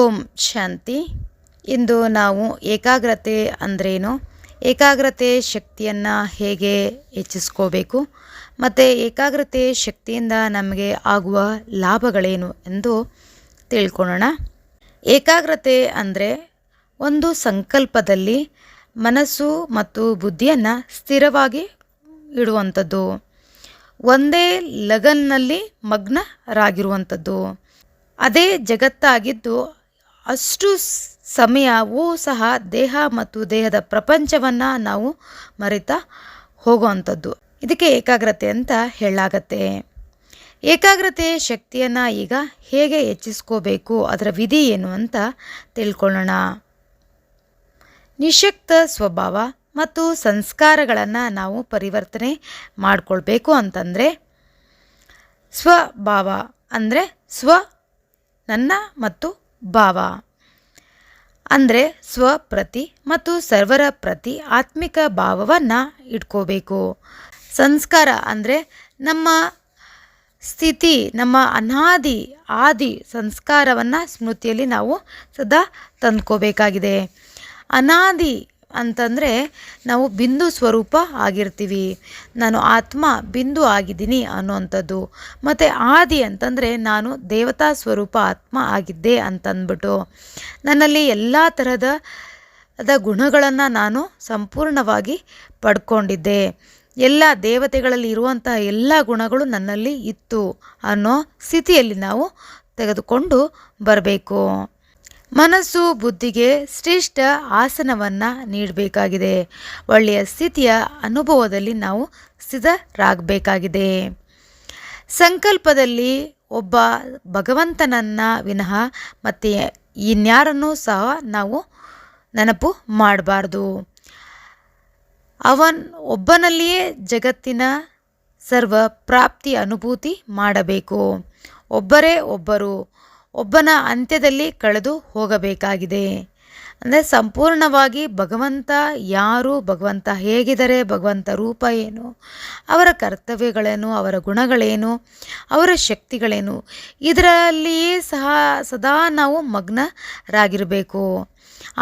ಓಂ ಶಾಂತಿ. ಇಂದು ನಾವು ಏಕಾಗ್ರತೆ ಅಂದ್ರೇನು, ಏಕಾಗ್ರತೆ ಶಕ್ತಿಯನ್ನು ಹೇಗೆ ಹೆಚ್ಚಿಸ್ಕೋಬೇಕು ಮತ್ತು ಏಕಾಗ್ರತೆ ಶಕ್ತಿಯಿಂದ ನಮಗೆ ಆಗುವ ಲಾಭಗಳೇನು ಎಂದು ತಿಳ್ಕೊಳ್ಳೋಣ. ಏಕಾಗ್ರತೆ ಅಂದರೆ ಒಂದು ಸಂಕಲ್ಪದಲ್ಲಿ ಮನಸ್ಸು ಮತ್ತು ಬುದ್ಧಿಯನ್ನು ಸ್ಥಿರವಾಗಿ ಇಡುವಂಥದ್ದು, ಒಂದೇ ಲಗನ್ನಲ್ಲಿ ಮಗ್ನರಾಗಿರುವಂಥದ್ದು. ಅದೇ ಜಗತ್ತಾಗಿದ್ದು ಅಷ್ಟು ಸಮಯವೂ ಸಹ ದೇಹ ಮತ್ತು ದೇಹದ ಪ್ರಪಂಚವನ್ನು ನಾವು ಮರೆತಾ ಹೋಗುವಂಥದ್ದು. ಇದಕ್ಕೆ ಏಕಾಗ್ರತೆ ಅಂತ ಹೇಳಲಾಗತ್ತೆ. ಏಕಾಗ್ರತೆ ಶಕ್ತಿಯನ್ನು ಈಗ ಹೇಗೆ ಹೆಚ್ಚಿಸ್ಕೋಬೇಕು, ಅದರ ವಿಧಿ ಏನು ಅಂತ ತಿಳ್ಕೊಳ್ಳೋಣ. ನಿಶಕ್ತ ಸ್ವಭಾವ ಮತ್ತು ಸಂಸ್ಕಾರಗಳನ್ನು ನಾವು ಪರಿವರ್ತನೆ ಮಾಡಿಕೊಳ್ಬೇಕು ಅಂತಂದರೆ, ಸ್ವಭಾವ ಅಂದರೆ ನನ್ನ ಮತ್ತು ಭಾವ ಅಂದರೆ ಸ್ವಪ್ರತಿ ಮತ್ತು ಸರ್ವರ ಪ್ರತಿ ಆತ್ಮಿಕ ಭಾವವನ್ನು ಇಟ್ಕೋಬೇಕು. ಸಂಸ್ಕಾರ ಅಂದರೆ ನಮ್ಮ ಸ್ಥಿತಿ, ನಮ್ಮ ಆದಿ ಸಂಸ್ಕಾರವನ್ನು ಸ್ಮೃತಿಯಲ್ಲಿ ನಾವು ಸದಾ ತಂದ್ಕೋಬೇಕಾಗಿದೆ. ಅನಾದಿ ಅಂತಂದರೆ ನಾವು ಬಿಂದು ಸ್ವರೂಪ ಆಗಿರ್ತೀವಿ, ನಾನು ಆತ್ಮ ಬಿಂದು ಆಗಿದ್ದೀನಿ ಅನ್ನುವಂಥದ್ದು. ಮತ್ತು ಆದಿ ಅಂತಂದರೆ ನಾನು ದೇವತಾ ಸ್ವರೂಪ ಆತ್ಮ ಆಗಿದ್ದೆ ಅಂತಂದ್ಬಿಟ್ಟು ನನ್ನಲ್ಲಿ ಎಲ್ಲ ತರಹದ ಗುಣಗಳನ್ನು ನಾನು ಸಂಪೂರ್ಣವಾಗಿ ಪಡ್ಕೊಂಡಿದ್ದೆ, ಎಲ್ಲ ದೇವತೆಗಳಲ್ಲಿ ಇರುವಂತಹ ಎಲ್ಲ ಗುಣಗಳು ನನ್ನಲ್ಲಿ ಇತ್ತು ಅನ್ನೋ ಸ್ಥಿತಿಯಲ್ಲಿ ನಾವು ತೆಗೆದುಕೊಂಡು ಬರಬೇಕು. ಮನಸ್ಸು ಬುದ್ಧಿಗೆ ಶ್ರೇಷ್ಠ ಆಸನವನ್ನು ನೀಡಬೇಕಾಗಿದೆ. ಒಳ್ಳೆಯ ಸ್ಥಿತಿಯ ಅನುಭವದಲ್ಲಿ ನಾವು ಸ್ಥಿತರಾಗಬೇಕಾಗಿದೆ. ಸಂಕಲ್ಪದಲ್ಲಿ ಒಬ್ಬ ಭಗವಂತನನ್ನು ವಿನಃ ಮತ್ತು ಇನ್ಯಾರನ್ನೂ ಸಹ ನಾವು ನೆನಪು ಮಾಡಬಾರ್ದು. ಒಬ್ಬನಲ್ಲಿಯೇ ಜಗತ್ತಿನ ಸರ್ವ ಪ್ರಾಪ್ತಿ ಅನುಭೂತಿ ಮಾಡಬೇಕು. ಒಬ್ಬನ ಅಂತ್ಯದಲ್ಲಿ ಕಳೆದು ಹೋಗಬೇಕಾಗಿದೆ. ಅಂದರೆ ಸಂಪೂರ್ಣವಾಗಿ ಭಗವಂತ ಯಾರು, ಭಗವಂತ ಹೇಗಿದ್ದಾರೆ, ಭಗವಂತ ರೂಪ ಏನು, ಅವರ ಕರ್ತವ್ಯಗಳೇನು, ಅವರ ಗುಣಗಳೇನು, ಅವರ ಶಕ್ತಿಗಳೇನು, ಇದರಲ್ಲಿಯೇ ಸದಾ ನಾವು ಮಗ್ನರಾಗಿರಬೇಕು.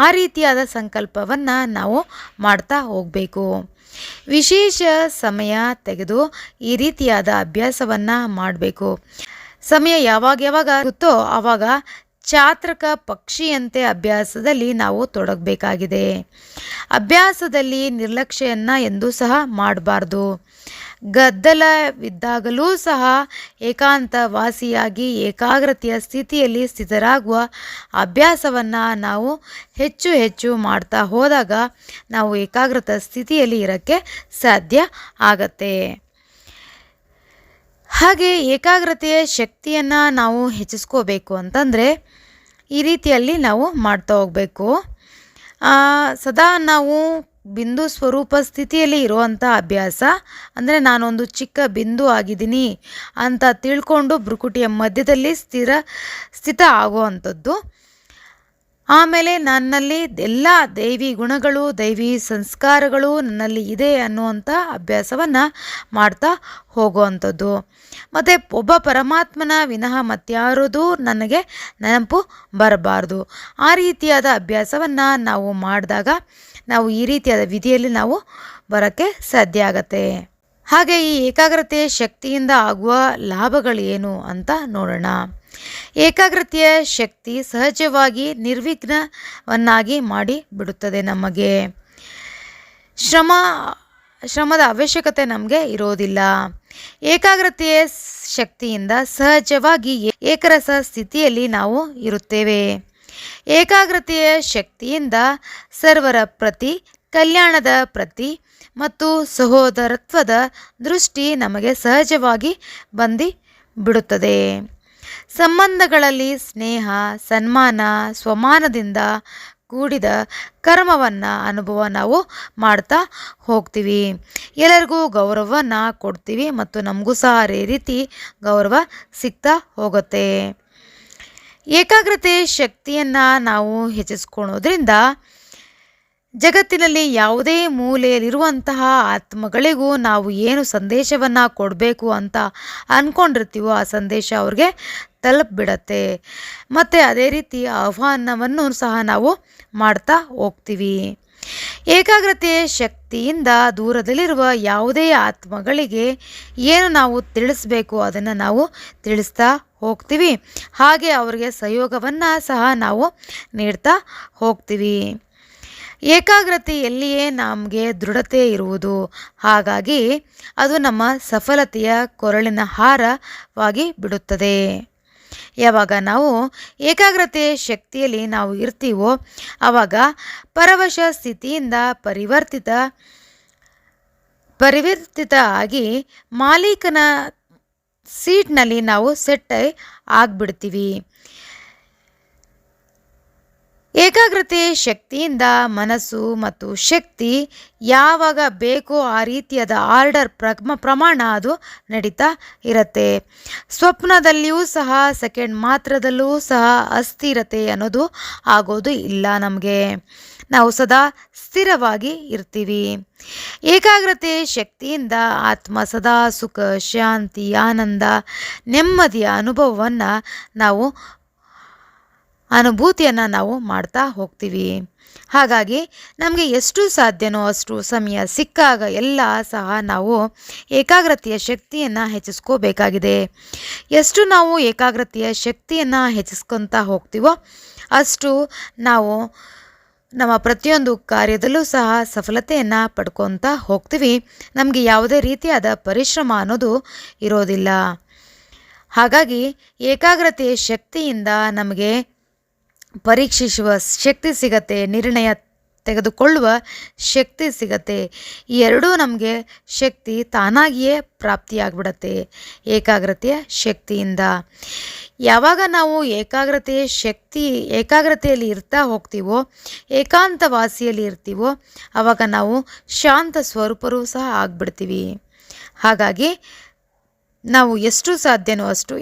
ಆ ರೀತಿಯಾದ ಸಂಕಲ್ಪವನ್ನು ನಾವು ಮಾಡ್ತಾ ಹೋಗಬೇಕು. ವಿಶೇಷ ಸಮಯ ತೆಗೆದು ಈ ರೀತಿಯಾದ ಅಭ್ಯಾಸವನ್ನು ಮಾಡಬೇಕು. ಸಮಯ ಯಾವಾಗ ಇರುತ್ತೋ ಆವಾಗ ಚಾತ್ರಕ ಪಕ್ಷಿಯಂತೆ ಅಭ್ಯಾಸದಲ್ಲಿ ನಾವು ತೊಡಗಬೇಕಾಗಿದೆ. ಅಭ್ಯಾಸದಲ್ಲಿ ನಿರ್ಲಕ್ಷ್ಯವನ್ನು ಎಂದೂ ಸಹ ಮಾಡಬಾರ್ದು. ಗದ್ದಲವಿದ್ದಾಗಲೂ ಸಹ ಏಕಾಂತವಾಸಿಯಾಗಿ ಏಕಾಗ್ರತೆಯ ಸ್ಥಿತಿಯಲ್ಲಿ ಸ್ಥಿತರಾಗುವ ಅಭ್ಯಾಸವನ್ನು ನಾವು ಹೆಚ್ಚು ಮಾಡ್ತಾ ಹೋದಾಗ ನಾವು ಏಕಾಗ್ರತ ಸ್ಥಿತಿಯಲ್ಲಿ ಇರೋಕ್ಕೆ ಸಾಧ್ಯ ಆಗತ್ತೆ. ಹಾಗೆ ಏಕಾಗ್ರತೆಯ ಶಕ್ತಿಯನ್ನು ನಾವು ಹೆಚ್ಚಿಸ್ಕೋಬೇಕು ಅಂತಂದರೆ ಈ ರೀತಿಯಲ್ಲಿ ನಾವು ಮಾಡ್ತಾ ಹೋಗಬೇಕು. ಸದಾ ನಾವು ಬಿಂದು ಸ್ವರೂಪ ಸ್ಥಿತಿಯಲ್ಲಿ ಇರುವಂಥ ಅಭ್ಯಾಸ ಅಂದರೆ ನಾನೊಂದು ಚಿಕ್ಕ ಬಿಂದು ಆಗಿದ್ದೀನಿ ಅಂತ ತಿಳ್ಕೊಂಡು ಭ್ರುಕುಟಿಯ ಮಧ್ಯದಲ್ಲಿ ಸ್ಥಿತ ಆಗುವಂಥದ್ದು. ಆಮೇಲೆ ನನ್ನಲ್ಲಿ ಎಲ್ಲ ದೈವಿ ಗುಣಗಳು, ದೈವಿ ಸಂಸ್ಕಾರಗಳು ನನ್ನಲ್ಲಿ ಇದೆ ಅನ್ನುವಂಥ ಅಭ್ಯಾಸವನ್ನು ಮಾಡ್ತಾ ಹೋಗುವಂಥದ್ದು. ಮತ್ತು ಒಬ್ಬ ಪರಮಾತ್ಮನ ವಿನಃ ಮತ್ಯಾರದೂ ನನಗೆ ನೆನಪು ಬರಬಾರ್ದು. ಆ ರೀತಿಯಾದ ಅಭ್ಯಾಸವನ್ನು ನಾವು ಮಾಡಿದಾಗ ನಾವು ಈ ರೀತಿಯಾದ ವಿಧಿಯಲ್ಲಿ ನಾವು ಬರೋಕ್ಕೆ ಸಾಧ್ಯ ಆಗತ್ತೆ. ಹಾಗೆ ಈ ಏಕಾಗ್ರತೆ ಶಕ್ತಿಯಿಂದ ಆಗುವ ಲಾಭಗಳೇನು ಅಂತ ನೋಡೋಣ. ಏಕಾಗ್ರತೆಯ ಶಕ್ತಿ ಸಹಜವಾಗಿ ನಿರ್ವಿಘ್ನವನ್ನಾಗಿ ಮಾಡಿ ಬಿಡುತ್ತದೆ. ನಮಗೆ ಶ್ರಮದ ಅವಶ್ಯಕತೆ ನಮಗೆ ಇರೋದಿಲ್ಲ. ಏಕಾಗ್ರತೆಯ ಶಕ್ತಿಯಿಂದ ಸಹಜವಾಗಿ ಏಕರಸ ಸ್ಥಿತಿಯಲ್ಲಿ ನಾವು ಇರುತ್ತೇವೆ. ಏಕಾಗ್ರತೆಯ ಶಕ್ತಿಯಿಂದ ಸರ್ವರ ಪ್ರತಿ, ಕಲ್ಯಾಣದ ಪ್ರತಿ ಮತ್ತು ಸಹೋದರತ್ವದ ದೃಷ್ಟಿ ನಮಗೆ ಸಹಜವಾಗಿ ಬಿಡುತ್ತದೆ. ಸಂಬಂಧಗಳಲ್ಲಿ ಸ್ನೇಹ, ಸನ್ಮಾನ, ಸ್ವಮಾನದಿಂದ ಕೂಡಿದ ಕರ್ಮವನ್ನು ಅನುಭವ ನಾವು ಮಾಡ್ತಾ ಹೋಗ್ತೀವಿ. ಎಲ್ಲರಿಗೂ ಗೌರವವನ್ನು ಕೊಡ್ತೀವಿ ಮತ್ತು ನಮಗೂ ಸಹ ಅದೇ ರೀತಿ ಗೌರವ ಸಿಗ್ತಾ ಹೋಗುತ್ತೆ. ಏಕಾಗ್ರತೆ ಶಕ್ತಿಯನ್ನು ನಾವು ಹೆಚ್ಚಿಸ್ಕೊಳ್ಳೋದ್ರಿಂದ ಜಗತ್ತಿನಲ್ಲಿ ಯಾವುದೇ ಮೂಲೆಯಲ್ಲಿರುವಂತಹ ಆತ್ಮಗಳಿಗೂ ನಾವು ಏನು ಸಂದೇಶವನ್ನು ಕೊಡಬೇಕು ಅಂತ ಅಂದ್ಕೊಂಡಿರ್ತೀವೋ ಆ ಸಂದೇಶ ಅವ್ರಿಗೆ ತಲುಪಿಬಿಡತ್ತೆ. ಮತ್ತು ಅದೇ ರೀತಿ ಆಹ್ವಾನವನ್ನು ಸಹ ನಾವು ಮಾಡ್ತಾ ಹೋಗ್ತೀವಿ. ಏಕಾಗ್ರತೆಯ ಶಕ್ತಿಯಿಂದ ದೂರದಲ್ಲಿರುವ ಯಾವುದೇ ಆತ್ಮಗಳಿಗೆ ಏನು ನಾವು ತಿಳಿಸ್ಬೇಕು ಅದನ್ನು ನಾವು ತಿಳಿಸ್ತಾ ಹೋಗ್ತೀವಿ. ಹಾಗೆ ಅವರಿಗೆ ಸಹಯೋಗವನ್ನು ಸಹ ನಾವು ನೀಡ್ತಾ ಹೋಗ್ತೀವಿ. ಏಕಾಗ್ರತೆಯಲ್ಲಿಯೇ ನಮಗೆ ದೃಢತೆ ಇರುವುದು. ಹಾಗಾಗಿ ಅದು ನಮ್ಮ ಸಫಲತೆಯ ಕೊರಳಿನ ಹಾರವಾಗಿ ಬಿಡುತ್ತದೆ. ಯಾವಾಗ ನಾವು ಏಕಾಗ್ರತೆಯ ಶಕ್ತಿಯಲ್ಲಿ ನಾವು ಇರ್ತೀವೋ ಆವಾಗ ಪರವಶ ಸ್ಥಿತಿಯಿಂದ ಪರಿವರ್ತಿತ ಆಗಿ ಮಾಲೀಕನ ಸೀಟ್ನಲ್ಲಿ ನಾವು ಸೆಟ್ ಆಗಿಬಿಡ್ತೀವಿ. ಏಕಾಗ್ರತೆ ಶಕ್ತಿಯಿಂದ ಮನಸ್ಸು ಮತ್ತು ಶಕ್ತಿ ಯಾವಾಗ ಬೇಕೋ ಆ ರೀತಿಯಾದ ಆರ್ಡರ್ ಪ್ರಮಾಣ ಅದು ನಡೀತಾ ಇರುತ್ತೆ. ಸ್ವಪ್ನದಲ್ಲಿಯೂ ಸಹ ಸೆಕೆಂಡ್ ಮಾತ್ರದಲ್ಲೂ ಸಹ ಅಸ್ಥಿರತೆ ಅನ್ನೋದು ಆಗೋದು ಇಲ್ಲ. ನಮಗೆ ನಾವು ಸದಾ ಸ್ಥಿರವಾಗಿ ಇರ್ತೀವಿ. ಏಕಾಗ್ರತೆ ಶಕ್ತಿಯಿಂದ ಆತ್ಮ ಸದಾ ಸುಖ, ಶಾಂತಿ, ಆನಂದ, ನೆಮ್ಮದಿಯ ಅನುಭೂತಿಯನ್ನು ನಾವು ಮಾಡ್ತಾ ಹೋಗ್ತೀವಿ. ಹಾಗಾಗಿ ನಮಗೆ ಎಷ್ಟು ಸಾಧ್ಯನೋ ಅಷ್ಟು ಸಮಯ ಸಿಕ್ಕಾಗ ಎಲ್ಲ ಸಹ ನಾವು ಏಕಾಗ್ರತೆಯ ಶಕ್ತಿಯನ್ನು ಹೆಚ್ಚಿಸ್ಕೋಬೇಕಾಗಿದೆ. ಎಷ್ಟು ನಾವು ಏಕಾಗ್ರತೆಯ ಶಕ್ತಿಯನ್ನು ಹೆಚ್ಚಿಸ್ಕೊತಾ ಹೋಗ್ತೀವೋ ಅಷ್ಟು ನಾವು ನಮ್ಮ ಪ್ರತಿಯೊಂದು ಕಾರ್ಯದಲ್ಲೂ ಸಹ ಸಫಲತೆಯನ್ನು ಪಡ್ಕೊತಾ ಹೋಗ್ತೀವಿ. ನಮಗೆ ಯಾವುದೇ ರೀತಿಯಾದ ಪರಿಶ್ರಮ ಅನ್ನೋದು ಇರೋದಿಲ್ಲ. ಹಾಗಾಗಿ ಏಕಾಗ್ರತೆಯ ಶಕ್ತಿಯಿಂದ ನಮಗೆ ಪರೀಕ್ಷಿಸುವ ಶಕ್ತಿ ಸಿಗತ್ತೆ, ನಿರ್ಣಯ ತೆಗೆದುಕೊಳ್ಳುವ ಶಕ್ತಿ ಸಿಗತ್ತೆ. ಈ ಎರಡೂ ನಮಗೆ ಶಕ್ತಿ ತಾನಾಗಿಯೇ ಪ್ರಾಪ್ತಿಯಾಗ್ಬಿಡತ್ತೆ ಏಕಾಗ್ರತೆಯ ಶಕ್ತಿಯಿಂದ. ಯಾವಾಗ ನಾವು ಏಕಾಗ್ರತೆಯಲ್ಲಿ ಇರ್ತಾ ಹೋಗ್ತೀವೋ, ಏಕಾಂತವಾಸಿಯಲ್ಲಿ ಇರ್ತೀವೋ ಆವಾಗ ನಾವು ಶಾಂತ ಸ್ವರೂಪರೂ ಸಹ ಆಗ್ಬಿಡ್ತೀವಿ. ಹಾಗಾಗಿ ನಾವು ಎಷ್ಟು ಸಾಧ್ಯನೋ ಅಷ್ಟು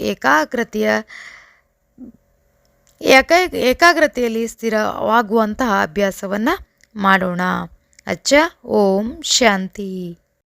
ಏಕಾಗ್ರತೆಯಲ್ಲಿ ಸ್ಥಿರವಾಗುವಂತಹ ಅಭ್ಯಾಸವನ್ನು ಮಾಡೋಣ. ಅಚ್ಚ. ಓಂ ಶಾಂತಿ.